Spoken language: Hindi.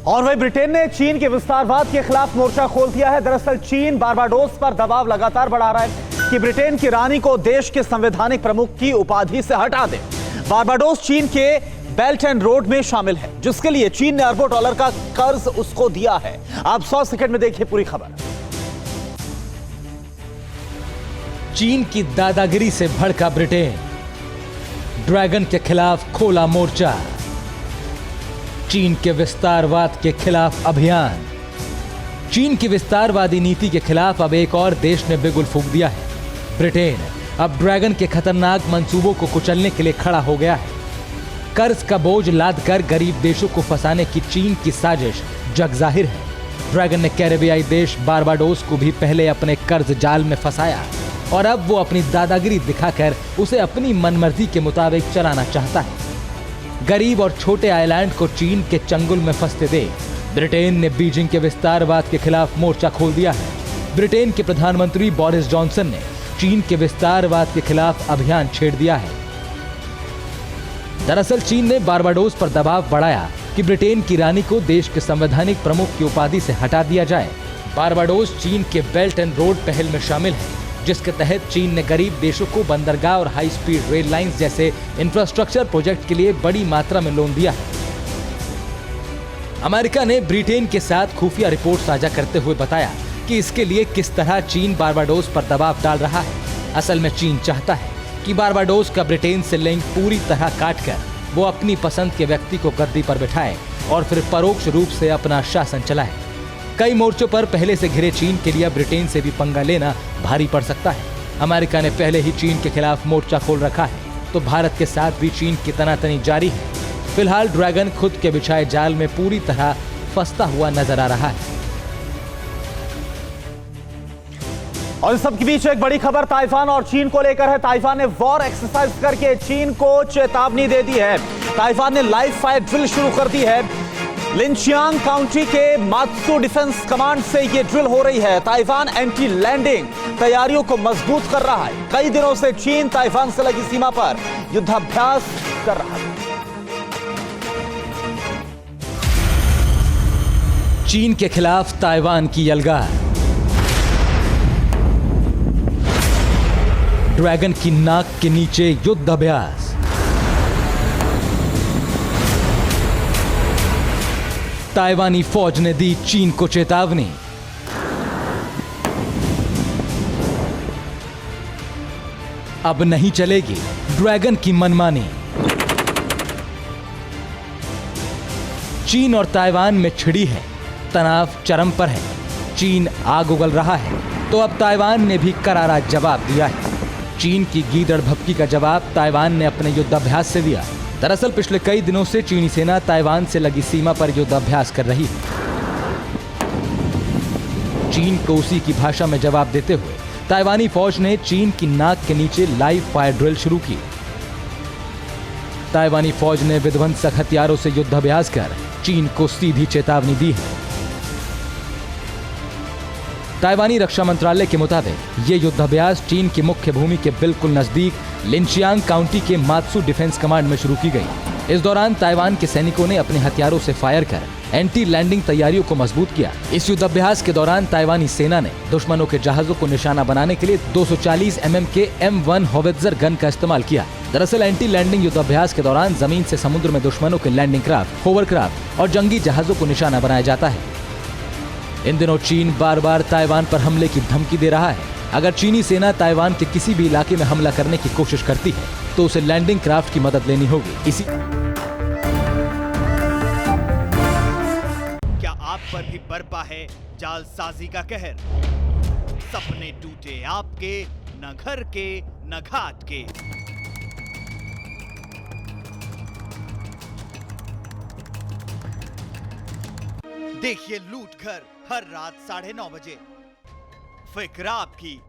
और वही ब्रिटेन ने चीन के विस्तारवाद के खिलाफ मोर्चा खोल दिया है। दरअसल चीन बारबाडोस पर दबाव लगातार बढ़ा रहा है कि ब्रिटेन की रानी को देश के संवैधानिक प्रमुख की उपाधि से हटा दे। बारबाडोस चीन के बेल्ट एंड रोड में शामिल है, जिसके लिए चीन ने अरबों डॉलर का कर्ज उसको दिया है। आप 100 सेकंड में देखिए पूरी खबर। चीन की दादागिरी से भड़का ब्रिटेन, ड्रैगन के खिलाफ खोला मोर्चा। चीन के विस्तारवाद के खिलाफ अभियान। चीन की विस्तारवादी नीति के खिलाफ अब एक और देश ने बिगुल फूंक दिया है। ब्रिटेन अब ड्रैगन के खतरनाक मंसूबों को कुचलने के लिए खड़ा हो गया है। कर्ज का बोझ लादकर गरीब देशों को फंसाने की चीन की साजिश जग जाहिर है। ड्रैगन ने कैरेबियाई देश बारबाडोस को भी पहले अपने कर्ज जाल में फंसाया और अब वो अपनी दादागिरी दिखाकर उसे अपनी मनमर्जी के मुताबिक चलाना चाहता है। गरीब और छोटे आइलैंड को चीन के चंगुल में फंसते देख ब्रिटेन ने बीजिंग के विस्तारवाद के खिलाफ मोर्चा खोल दिया है। ब्रिटेन के प्रधानमंत्री बोरिस जॉनसन ने चीन के विस्तारवाद के खिलाफ अभियान छेड़ दिया है। दरअसल चीन ने बारबाडोस पर दबाव बढ़ाया कि ब्रिटेन की रानी को देश के संवैधानिक प्रमुख की उपाधि से हटा दिया जाए। बारबाडोस चीन के बेल्ट एंड रोड पहल में शामिल है, जिसके तहत चीन ने गरीब देशों को बंदरगाह और हाई स्पीड रेल लाइंस जैसे इंफ्रास्ट्रक्चर प्रोजेक्ट के लिए बड़ी मात्रा में लोन दिया है। अमेरिका ने ब्रिटेन के साथ खुफिया रिपोर्ट साझा करते हुए बताया कि इसके लिए किस तरह चीन बारबाडोस पर दबाव डाल रहा है। असल में चीन चाहता है कि बारबाडोस का ब्रिटेन से लिंक पूरी तरह काटकर वो अपनी पसंद के व्यक्ति को गद्दी पर बिठाए और फिर परोक्ष रूप से अपना शासन चलाए। कई मोर्चों पर पहले से घिरे चीन के लिए ब्रिटेन से भी पंगा लेना भारी पड़ सकता है। अमेरिका ने पहले ही चीन के खिलाफ मोर्चा खोल रखा है, तो भारत के साथ भी चीन की तनातनी जारी है। फिलहाल ड्रैगन खुद के बिछाए जाल में पूरी तरह फंसता हुआ नजर आ रहा है। और इस सब के बीच एक बड़ी खबर ताइवान और चीन को लेकर है। ताइवान ने वॉर एक्सरसाइज करके चीन को चेतावनी दे दी है। ताइवान ने लाइव फायर ड्रिल शुरू कर दी है। लिनचियांग काउंटी के मात्सू डिफेंस कमांड से ये ड्रिल हो रही है। ताइवान एंटी लैंडिंग तैयारियों को मजबूत कर रहा है। कई दिनों से चीन ताइवान से लगी सीमा पर युद्धाभ्यास कर रहा है। चीन के खिलाफ ताइवान की यलगार। ड्रैगन की नाक के नीचे युद्ध अभ्यास। ताइवानी फौज ने दी चीन को चेतावनी। अब नहीं चलेगी ड्रैगन की मनमानी। चीन और ताइवान में छिड़ी है, तनाव चरम पर है। चीन आग उगल रहा है, तो अब ताइवान ने भी करारा जवाब दिया है। चीन की गीदड़ भभकी का जवाब ताइवान ने अपने युद्धाभ्यास से दिया। दरअसल पिछले कई दिनों से चीनी सेना ताइवान से लगी सीमा पर युद्धाभ्यास कर रही है। चीन को उसी की भाषा में जवाब देते हुए ताइवानी फौज ने चीन की नाक के नीचे लाइव फायर ड्रिल शुरू की। ताइवानी फौज ने विध्वंसक हथियारों से युद्धाभ्यास कर चीन को सीधी चेतावनी दी है। ताइवानी रक्षा मंत्रालय के मुताबिक ये युद्धाभ्यास चीन की मुख्य भूमि के बिल्कुल नजदीक लिनचियांग काउंटी के मात्सू डिफेंस कमांड में शुरू की गई। इस दौरान ताइवान के सैनिकों ने अपने हथियारों से फायर कर एंटी लैंडिंग तैयारियों को मजबूत किया। इस युद्धाभ्यास के दौरान ताइवानी सेना ने दुश्मनों के जहाजों को निशाना बनाने के लिए 240 mm के M1 होवित्जर गन का इस्तेमाल किया। दरअसल एंटी लैंडिंग युद्धाभ्यास के दौरान जमीन से समुद्र में दुश्मनों के लैंडिंग क्राफ्ट, होवरक्राफ्ट और जंगी जहाजों को निशाना बनाया जाता है। इन दिनों चीन बार बार ताइवान पर हमले की धमकी दे रहा है। अगर चीनी सेना ताइवान के किसी भी इलाके में हमला करने की कोशिश करती है तो उसे लैंडिंग क्राफ्ट की मदद लेनी होगी। इसी क्या आप पर भी बरपा है जालसाजी का कहर? सपने टूटे आपके, न घर के न घाट के। देखिए लूट घर हर रात 9:30 बजे। फिक्र आपकी,